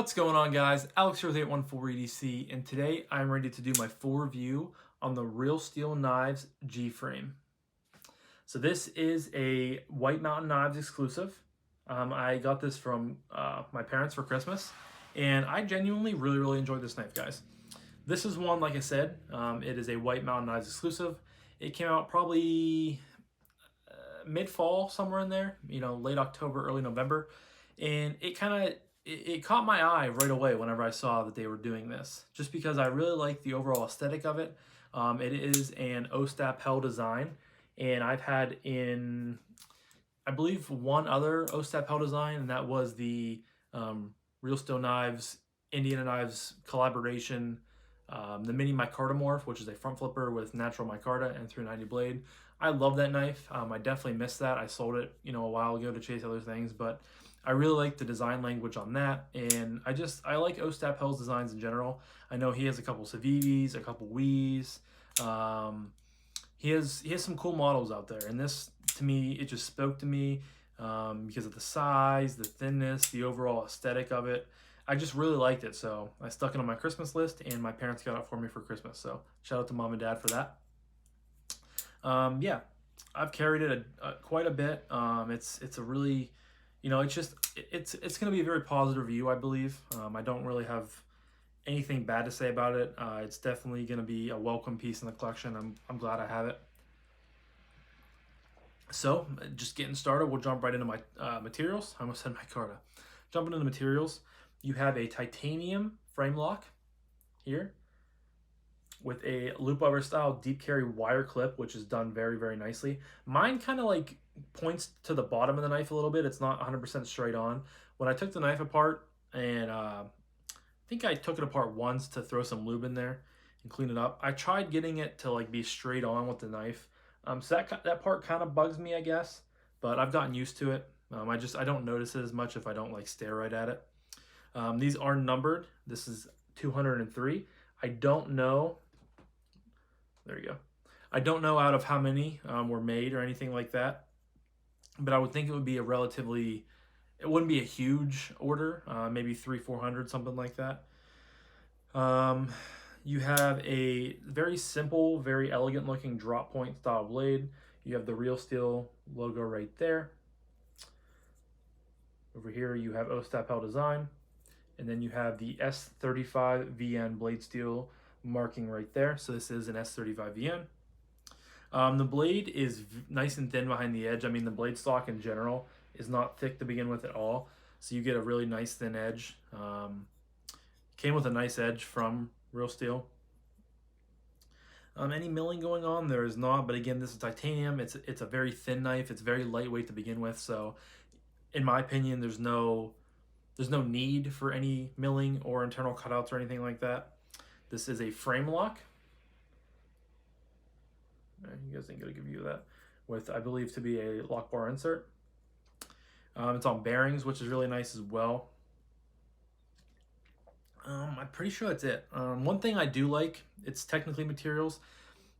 What's going on, guys? Alex here with 814 EDC, and today I'm ready to do my full review on the Real Steel Knives GFrame. So this is a White Mountain Knives exclusive. I got this from my parents for Christmas, and I genuinely really enjoyed this knife, guys. This is one, like I said, it is a White Mountain Knives exclusive. It came out probably mid-fall, somewhere in there, late October, early November, and it caught my eye right away whenever I saw that they were doing this, just because I really like the overall aesthetic of it. It is an Ostap design, and I've had in, I believe, one other Ostap design, and that was the Real Steel Knives, Indiana Knives collaboration, the mini Micarta Morph, which is a front flipper with natural Micarta and 390 blade. I love that knife. I definitely missed that. I sold it, a while ago to chase other things, but I really like the design language on that, and I like Ostap designs in general. I know he has a couple Civivis, a couple Wiis. He has some cool models out there, and this, to me, it just spoke to me because of the size, the thinness, the overall aesthetic of it. I just really liked it, so I stuck it on my Christmas list, and my parents got it for me for Christmas. So shout out to mom and dad for that. Yeah, I've carried it quite a bit. It's a really, it's going to be a very positive review, I believe. I don't really have anything bad to say about it. It's definitely going to be a welcome piece in the collection. I'm glad I have it. So, just getting started, we'll jump right into my materials. I almost said micarta. Jumping into materials, you have a titanium frame lock here with a loop over style deep carry wire clip, which is done very nicely. Mine kind of like points to the bottom of the knife a little bit. It's not 100% straight on. When I took the knife apart, and I think I took it apart once to throw some lube in there and clean it up, I tried getting it to like be straight on with the knife. So that part kind of bugs me, I guess, but I've gotten used to it. I don't notice it as much if I don't like stare right at it. These are numbered. This is 203. I don't know. There you go. I don't know out of how many were made or anything like that, but I would think it would be it wouldn't be a huge order, maybe 300-400, something like that. You have a very simple, very elegant looking drop point style blade. You have the Real Steel logo right there. Over here you have Ostap design, and then you have the S35 VN blade steel marking right there. So this is an S35 VN. The blade is nice and thin behind the edge. I mean, the blade stock in general is not thick to begin with at all, so you get a really nice thin edge. Came with a nice edge from Real Steel. Any milling going on? There is not, but again, this is titanium. It's a very thin knife. It's very lightweight to begin with, so in my opinion, there's no need for any milling or internal cutouts or anything like that. This is a frame lock. You guys didn't get a good view of that. With, I believe, to be a lock bar insert. It's on bearings, which is really nice as well. I'm pretty sure that's it. One thing I do like, it's technically materials,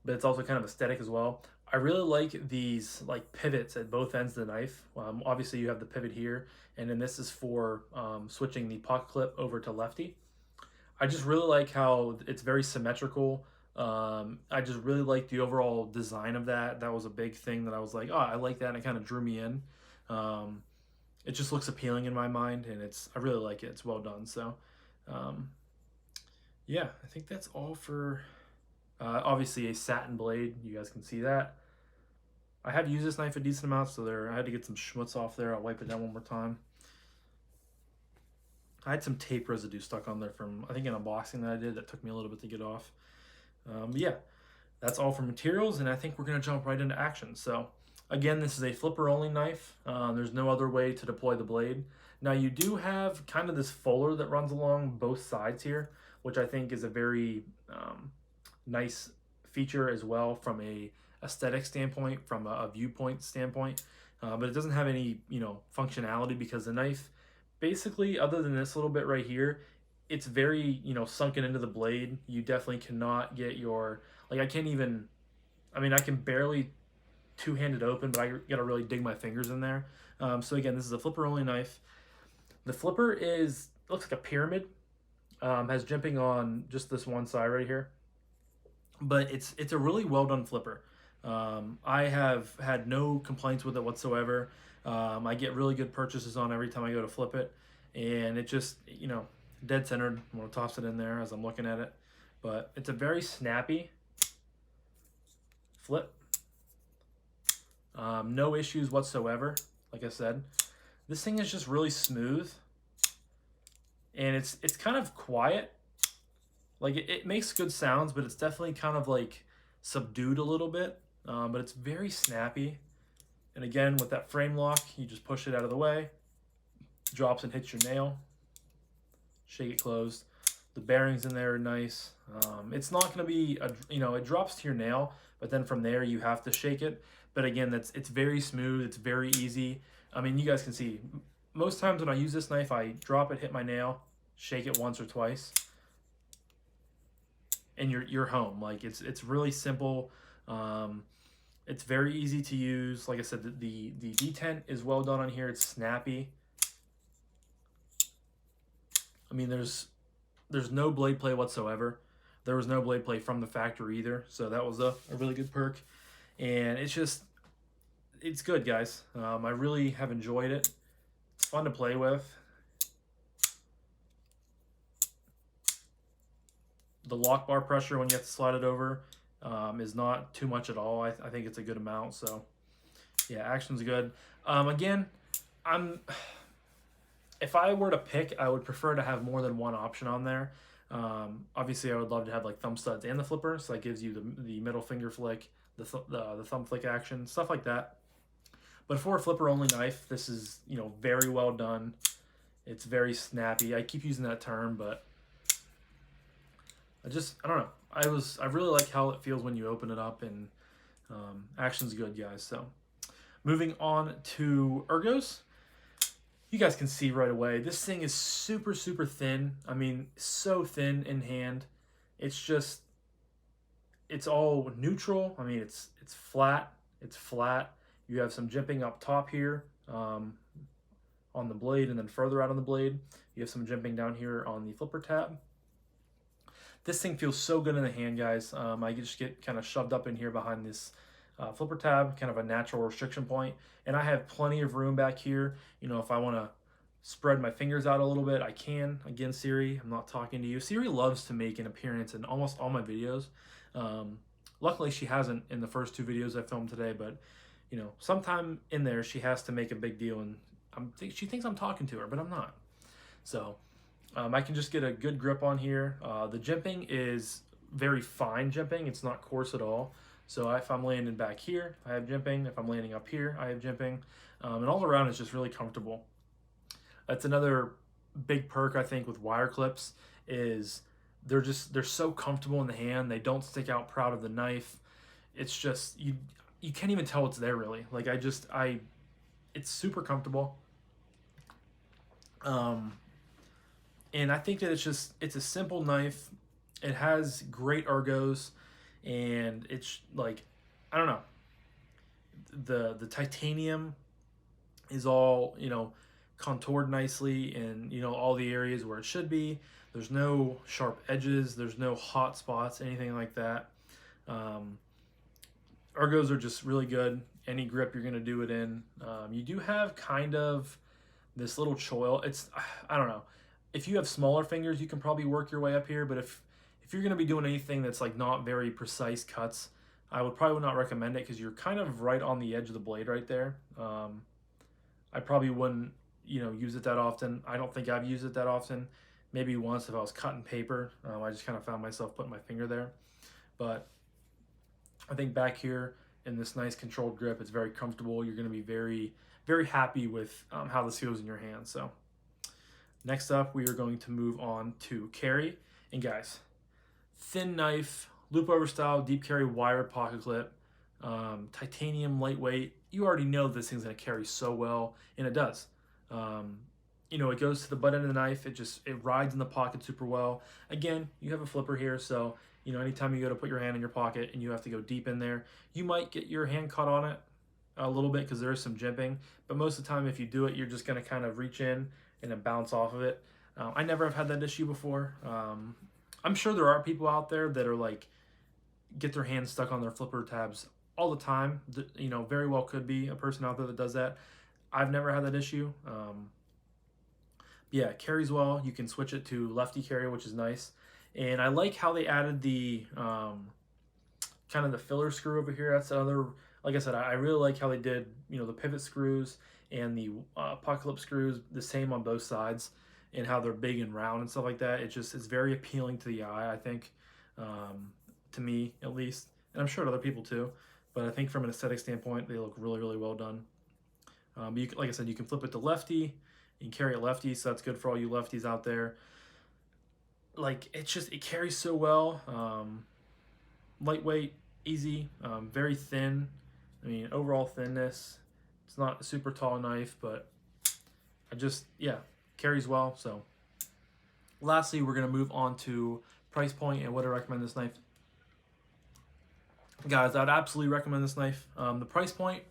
but it's also kind of aesthetic as well. I really like these like pivots at both ends of the knife. Obviously you have the pivot here, and then this is for switching the pocket clip over to lefty. I just really like how it's very symmetrical. I just really like the overall design of that. That was a big thing that I was like, oh, I like that, and it kind of drew me in. It just looks appealing in my mind, and I really like it. It's well done. So yeah, I think that's all for obviously a satin blade. You guys can see that. I have used this knife a decent amount, so I had to get some schmutz off there. I'll wipe it down one more time. I had some tape residue stuck on there from, I think, an unboxing that I did that took me a little bit to get off. Yeah, that's all for materials, and I think we're going to jump right into action. So again, this is a flipper only knife. There's no other way to deploy the blade. Now you do have kind of this fuller that runs along both sides here, which I think is a very nice feature as well from a aesthetic standpoint, from a viewpoint standpoint. But it doesn't have any functionality, because the knife, basically, other than this little bit right here, it's very, sunken into the blade. You definitely cannot get I can barely two-hand it open, but I gotta really dig my fingers in there. So again, this is a flipper only knife. The flipper is looks like a pyramid. Has jimping on just this one side right here, but it's a really well done flipper. I have had no complaints with it whatsoever. I get really good purchases on every time I go to flip it, and it just, dead centered. I'm gonna toss it in there as I'm looking at it, but it's a very snappy flip. No issues whatsoever. Like I said, this thing is just really smooth, and it's kind of quiet. Like it makes good sounds, but it's definitely kind of like subdued a little bit. But it's very snappy. And again, with that frame lock, you just push it out of the way, drops and hits your nail. Shake it closed. The bearings in there are nice. It's not going to be, it drops to your nail, but then from there you have to shake it. But again, it's very smooth. It's very easy. I mean, you guys can see, most times when I use this knife, I drop it, hit my nail, shake it once or twice, and you're home. Like it's really simple. It's very easy to use. Like I said, the detent is well done on here. It's snappy. I mean, there's no blade play whatsoever. There was no blade play from the factory either, so that was a really good perk. And it's good, guys. I really have enjoyed it. It's fun to play with. The lock bar pressure when you have to slide it over is not too much at all. I think it's a good amount. So yeah, action's good. Again, if I were to pick, I would prefer to have more than one option on there. Obviously, I would love to have like thumb studs and the flipper, so that gives you the middle finger flick, the thumb flick action, stuff like that. But for a flipper only knife, this is very well done. It's very snappy. I keep using that term, but I don't know. I really like how it feels when you open it up, and action's good, guys. So moving on to Ergos. You guys can see right away, this thing is super, super thin. I mean, so thin in hand. It's all neutral. I mean, it's flat. It's flat. You have some jimping up top here on the blade, and then further out on the blade, you have some jimping down here on the flipper tab. This thing feels so good in the hand, guys. I just get kind of shoved up in here behind this flipper tab, kind of a natural restriction point. And I have plenty of room back here. If I want to spread my fingers out a little bit, I can. Again, Siri, I'm not talking to you. Siri loves to make an appearance in almost all my videos. Luckily, she hasn't in the first 2 videos I filmed today, but sometime in there, she has to make a big deal, and she thinks I'm talking to her, but I'm not. So I can just get a good grip on here. The jimping is very fine jimping. It's not coarse at all. So if I'm landing back here, I have jimping. If I'm landing up here, I have jimping. And all around it's just really comfortable. That's another big perk, I think, with wire clips is they're so comfortable in the hand. They don't stick out proud of the knife. It's just, you can't even tell it's there really. Like it's super comfortable. And I think that it's a simple knife. It has great ergos. And it's like, I don't know, the titanium is all contoured nicely in all the areas where it should be. There's no sharp edges, there's no hot spots, anything like that. Ergos are just really good. Any grip you're going to do it in. You do have kind of this little choil. I don't know, if you have smaller fingers you can probably work your way up here, but if you're going to be doing anything that's like not very precise cuts, I would probably not recommend it, because you're kind of right on the edge of the blade right there. I probably wouldn't use it that often. I don't think I've used it that often. Maybe once if I was cutting paper. I just kind of found myself putting my finger there. But I think back here in this nice controlled grip, it's very comfortable. You're going to be very, very happy with how this feels in your hand. So next up, we are going to move on to carry. And guys, thin knife, loop over style, deep carry, wired pocket clip, titanium, lightweight. You already know this thing's going to carry so well, and it does. It goes to the butt end of the knife. It rides in the pocket super well. Again, you have a flipper here, so anytime you go to put your hand in your pocket and you have to go deep in there, you might get your hand caught on it a little bit because there is some jimping. But most of the time, if you do it, you're just going to kind of reach in and then bounce off of it. I never have had that issue before. I'm sure there are people out there that are like, get their hands stuck on their flipper tabs all the time. You know, very well could be a person out there that does that. I've never had that issue. Yeah, it carries well. You can switch it to lefty carry, which is nice. And I like how they added the kind of the filler screw over here. That's another, like I said, I really like how they did, you know, the pivot screws and the pocket clip screws the same on both sides, and how they're big and round and stuff like that. It's very appealing to the eye, I think, to me at least, and I'm sure to other people too. But I think from an aesthetic standpoint, they look really, really well done. But you, like I said, you can flip it to lefty, you can carry it lefty, so that's good for all you lefties out there. Like, it carries so well. Lightweight, easy, very thin. I mean, overall thinness. It's not a super tall knife, but yeah, carries well. So lastly, we're going to move on to price point and what I recommend this knife. Guys, I'd absolutely recommend this knife. The price point,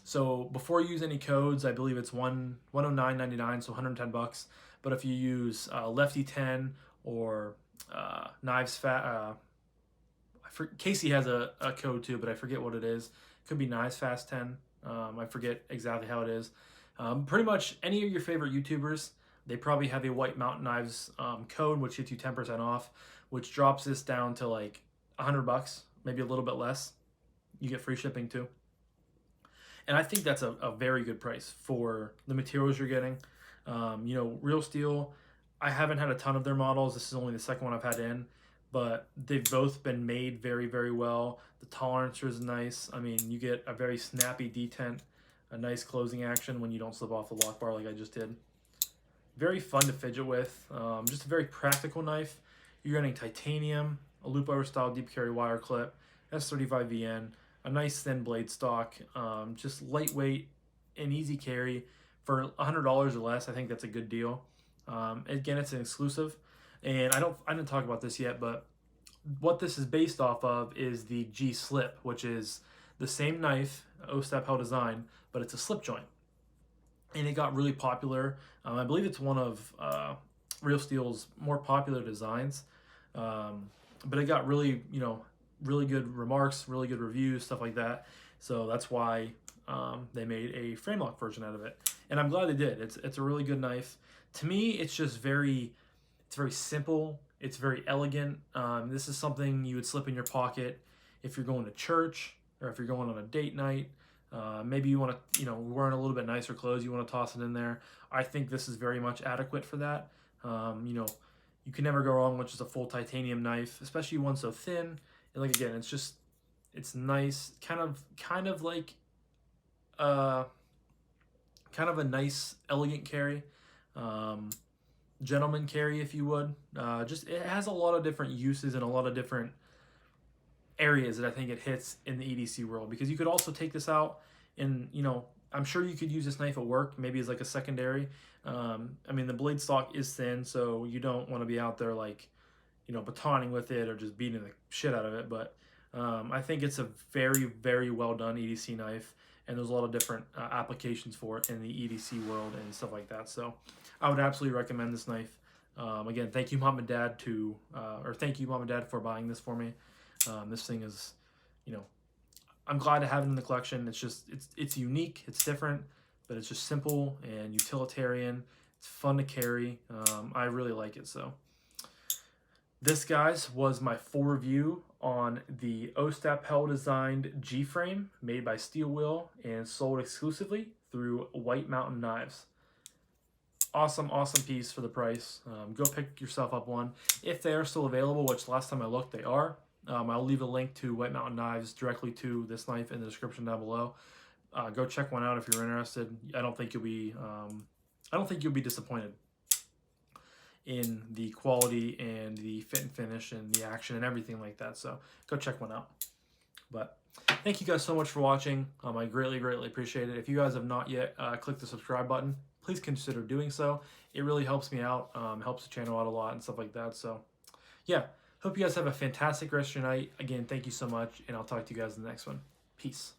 so before you use any codes, I believe it's $109.99, so $110. But if you use Lefty 10 or Knives Fat, Casey has a code too, but I forget what it is. Could be Knives Fast 10. I forget exactly how it is. Pretty much any of your favorite YouTubers, they probably have a White Mountain Knives code, which gets you 10% off, which drops this down to like $100, maybe a little bit less. You get free shipping too. And I think that's a very good price for the materials you're getting. You know, Real Steel, I haven't had a ton of their models. This is only the second one I've had in, but they've both been made very, very well. The tolerance is nice. I mean, you get a very snappy detent, a nice closing action when you don't slip off the lock bar like I just did. Very fun to fidget with. Just a very practical knife. You're getting titanium, a loop over style deep carry wire clip, S35VN, a nice thin blade stock, just lightweight and easy carry for $100 or less. I think that's a good deal. Again, it's an exclusive, and I didn't talk about this yet, but what this is based off of is the G Slip, which is the same knife, O-step held design, but it's a slip joint, and it got really popular. I believe it's one of Real Steel's more popular designs, but it got really, you know, really good remarks, really good reviews, stuff like that. So that's why they made a frame lock version out of it, and I'm glad they did. It's a really good knife. To me, it's very simple. It's very elegant. This is something you would slip in your pocket if you're going to church or if you're going on a date night. Maybe you want to, you know, wearing a little bit nicer clothes, you want to toss it in there. I think this is very much adequate for that. You know, you can never go wrong with just a full titanium knife, especially one so thin. And like, again, it's nice, kind of like kind of a nice elegant carry, gentleman carry, if you would. Just, it has a lot of different uses and a lot of different areas that I think it hits in the EDC world, because you could also take this out and, you know, I'm sure you could use this knife at work, maybe as like a secondary. I mean, the blade stock is thin, so you don't want to be out there like, you know, batoning with it or just beating the shit out of it. But I think it's a very, very well done EDC knife, and there's a lot of different applications for it in the EDC world and stuff like that. So I would absolutely recommend this knife. Again, thank you, Mom and Dad, thank you, Mom and Dad, for buying this for me. This thing is, you know, I'm glad to have it in the collection. It's just, it's unique, it's different, but it's just simple and utilitarian. It's fun to carry. I really like it. So this, guys, was my full review on the O-step held designed G-frame made by Steel Wheel and sold exclusively through White Mountain Knives. Awesome piece for the price. Go pick yourself up one if they are still available, which last time I looked they are. I'll leave a link to White Mountain Knives directly to this knife in the description down below. Go check one out if you're interested. I don't think you'll be disappointed in the quality and the fit and finish and the action and everything like that. So go check one out. But thank you guys so much for watching. I greatly appreciate it. If you guys have not yet clicked the subscribe button, please consider doing so. It really helps me out, helps the channel out a lot and stuff like that. So yeah, hope you guys have a fantastic rest of your night. Again, thank you so much, and I'll talk to you guys in the next one. Peace.